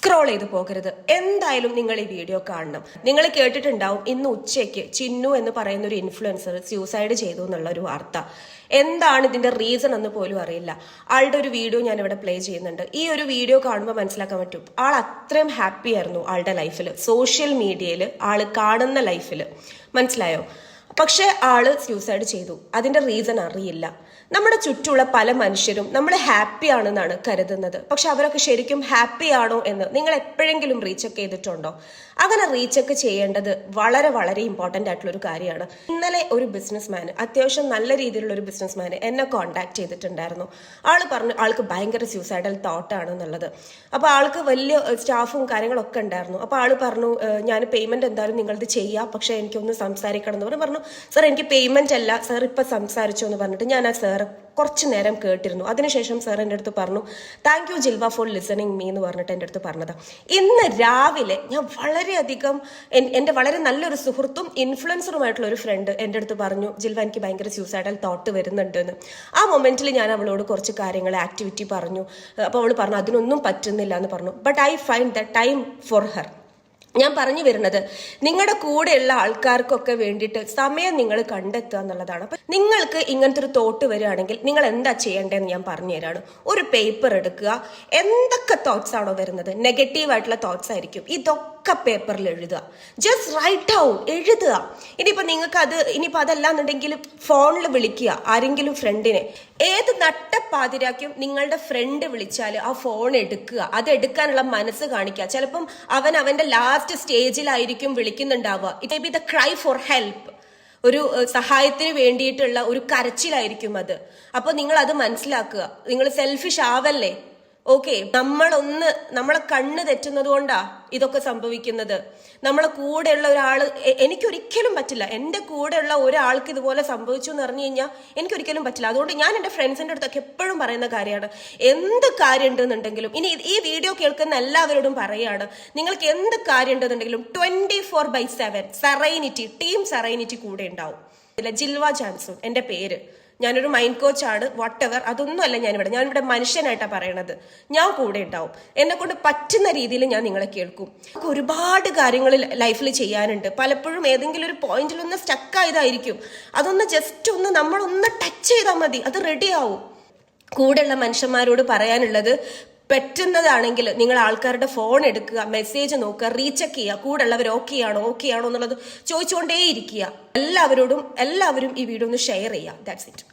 Scroll ചെയ്ത് പോകരുത്. എന്തായാലും നിങ്ങൾ ഈ വീഡിയോ കാണണം. നിങ്ങൾ കേട്ടിട്ടുണ്ടാവും ഇന്ന് ഉച്ചയ്ക്ക് ചിന്നു എന്ന് പറയുന്ന ഒരു ഇൻഫ്ലുവൻസർ സൂസൈഡ് ചെയ്തു എന്നുള്ള ഒരു വാർത്ത. എന്താണ് ഇതിന്റെ റീസൺ എന്ന് പോലും അറിയില്ല. ആളുടെ ഒരു വീഡിയോ ഞാൻ ഇവിടെ പ്ലേ ചെയ്യുന്നുണ്ട്. ഈ ഒരു വീഡിയോ കാണുമ്പോൾ മനസ്സിലാക്കാൻ പറ്റും ആൾ അത്രയും ഹാപ്പി ആയിരുന്നു ആളുടെ ലൈഫിൽ, സോഷ്യൽ മീഡിയയിൽ ആള് കാണുന്ന ലൈഫിൽ. മനസ്സിലായോ? പക്ഷെ ആള് സൂസൈഡ് ചെയ്തു. അതിന്റെ റീസൺ അറിയില്ല. നമ്മുടെ ചുറ്റുമുള്ള പല മനുഷ്യരും നമ്മൾ ഹാപ്പി ആണെന്നാണ് കരുതുന്നത്. പക്ഷെ അവരൊക്കെ ശരിക്കും ഹാപ്പി ആണോ എന്ന് നിങ്ങൾ എപ്പോഴെങ്കിലും റീചെക്ക് ചെയ്തിട്ടുണ്ടോ? അങ്ങനെ റീചെക്ക് ചെയ്യേണ്ടത് വളരെ വളരെ ഇമ്പോർട്ടൻ്റ് ആയിട്ടുള്ള ഒരു കാര്യമാണ്. ഇന്നലെ ഒരു ബിസിനസ്മാൻ, അത്യാവശ്യം നല്ല രീതിയിലുള്ള ഒരു ബിസിനസ്മാൻ എന്നെ കോൺടാക്ട് ചെയ്തിട്ടുണ്ടായിരുന്നു. ആള് പറഞ്ഞു ആൾക്ക് ഭയങ്കര സൂസൈഡൽ തോട്ടാണ് എന്നുള്ളത്. അപ്പോൾ ആൾക്ക് വലിയ സ്റ്റാഫും കാര്യങ്ങളൊക്കെ ഉണ്ടായിരുന്നു. അപ്പോൾ ആള് പറഞ്ഞു ഞാൻ പേയ്മെന്റ് എന്തായാലും നിങ്ങളത് ചെയ്യാം, പക്ഷെ എനിക്കൊന്ന് സംസാരിക്കണം എന്ന് പറഞ്ഞു. സാർ എനിക്ക് പേയ്മെന്റ് അല്ല, സാർ ഇപ്പം സംസാരിച്ചോ എന്ന് പറഞ്ഞിട്ട് ഞാൻ ആ സാർ കുറച്ച് നേരം കേട്ടിരുന്നു. അതിനുശേഷം സാർ എൻ്റെ അടുത്ത് പറഞ്ഞു thank you Jilva for listening me എന്ന് പറഞ്ഞിട്ട് എൻ്റെ അടുത്ത് പറഞ്ഞതാണ്. ഇന്ന് രാവിലെ ഞാൻ വളരെയധികം എൻ്റെ വളരെ നല്ലൊരു സുഹൃത്തും ഇൻഫ്ലുവൻസറുമായിട്ടുള്ള ഒരു ഫ്രണ്ട് എൻ്റെ അടുത്ത് പറഞ്ഞു ജിൽവ എനിക്ക് ഭയങ്കര സൂസൈഡൽ തോട്ട് വരുന്നുണ്ട് എന്ന്. ആ മൊമെന്റിൽ ഞാൻ അവളോട് കുറച്ച് കാര്യങ്ങൾ ആക്ടിവിറ്റി പറഞ്ഞു. അപ്പോൾ അവൾ പറഞ്ഞു അതിനൊന്നും പറ്റുന്നില്ല എന്ന് പറഞ്ഞു. But I find the time for her. ഞാൻ പറഞ്ഞു വരുന്നത് നിങ്ങളുടെ കൂടെയുള്ള ആൾക്കാർക്കൊക്കെ വേണ്ടിയിട്ട് സമയം നിങ്ങൾ കണ്ടെത്തുക എന്നുള്ളതാണ്. അപ്പൊ നിങ്ങൾക്ക് ഇങ്ങനത്തെ ഒരു തോട്ട് വരികയാണെങ്കിൽ നിങ്ങൾ എന്താ ചെയ്യേണ്ടതെന്ന് ഞാൻ പറഞ്ഞു തരാണ്. ഒരു പേപ്പർ എടുക്കുക. എന്തൊക്കെ തോട്ട്സ് ആണോ വരുന്നത്, നെഗറ്റീവ് ആയിട്ടുള്ള തോട്ട്സ് ആയിരിക്കും, ഇതൊക്കെ പേപ്പറിൽ എഴുതുക. ജസ്റ്റ് റൈറ്റ് ഡൗൺ, എഴുതുക. ഇനിയിപ്പോൾ അതല്ലാന്നുണ്ടെങ്കിൽ ഫോണിൽ വിളിക്കുക ആരെങ്കിലും ഫ്രണ്ടിനെ. ഏത് നട്ടപ്പാതിരാക്കും നിങ്ങളുടെ ഫ്രണ്ട് വിളിച്ചാൽ ആ ഫോൺ എടുക്കുക, അത് എടുക്കാനുള്ള മനസ്സ് കാണിക്കുക. ചിലപ്പം അവന്റെ ലാസ്റ്റ് സ്റ്റേജിലായിരിക്കും വിളിക്കുന്നുണ്ടാവുക. It may be the cry for help, ഒരു സഹായത്തിന് വേണ്ടിയിട്ടുള്ള ഒരു കരച്ചിലായിരിക്കും അത്. നിങ്ങൾ അത് മനസ്സിലാക്കുക. നിങ്ങൾ സെൽഫിഷ് ആവല്ലേ. ഓക്കെ, നമ്മളെ കണ്ണ് തെറ്റുന്നത് കൊണ്ടാ ഇതൊക്കെ സംഭവിക്കുന്നത്. നമ്മളെ കൂടെയുള്ള ഒരാള്, എനിക്കൊരിക്കലും പറ്റില്ല എൻ്റെ കൂടെയുള്ള ഒരാൾക്ക് ഇതുപോലെ സംഭവിച്ചു എന്ന് പറഞ്ഞു കഴിഞ്ഞാൽ എനിക്കൊരിക്കലും പറ്റില്ല. അതുകൊണ്ട് ഞാൻ എൻ്റെ ഫ്രണ്ട്സിൻ്റെ അടുത്തൊക്കെ എപ്പോഴും പറയുന്ന കാര്യമാണ്, എന്ത് കാര്യം ഉണ്ടെന്നുണ്ടെങ്കിലും, ഇനി ഈ വീഡിയോ കേൾക്കുന്ന എല്ലാവരോടും പറയാണ്, നിങ്ങൾക്ക് എന്ത് കാര്യം ഉണ്ടെന്നുണ്ടെങ്കിലും 24/7 സെറൈനിറ്റി, ടീം സെറൈനിറ്റി കൂടെ ഉണ്ടാവും. ജിൽവ ജാൻസൺ എൻ്റെ പേര്. ഞാനൊരു മൈൻഡ് കോച്ചാണ്, വട്ടെവർ, അതൊന്നുമല്ല. ഞാനിവിടെ മനുഷ്യനായിട്ടാണ് പറയണത്. ഞാൻ കൂടെ ഉണ്ടാവും. എന്നെ കൊണ്ട് പറ്റുന്ന രീതിയിൽ ഞാൻ നിങ്ങളെ കേൾക്കും. ഒരുപാട് കാര്യങ്ങൾ ലൈഫിൽ ചെയ്യാനുണ്ട്. പലപ്പോഴും ഏതെങ്കിലും ഒരു പോയിന്റിൽ ഒന്ന് സ്റ്റക്ക് ആയതായിരിക്കും. അതൊന്ന് ജസ്റ്റ് നമ്മളൊന്ന് ടച്ച് ചെയ്താൽ മതി, അത് റെഡി ആവും. കൂടെയുള്ള മനുഷ്യന്മാരോട് പറയാനുള്ളത്, പറ്റുന്നതാണെങ്കിൽ നിങ്ങൾ ആൾക്കാരുടെ ഫോൺ എടുക്കുക, മെസ്സേജ് നോക്കുക, റീചെക്ക് ചെയ്യുക. കൂടെയുള്ളവർ ഓക്കെ ആണോ എന്നുള്ളത് ചോദിച്ചുകൊണ്ടേയിരിക്കുക. എല്ലാവരും ഈ വീഡിയോ ഒന്ന് ഷെയർ ചെയ്യുക. That's it.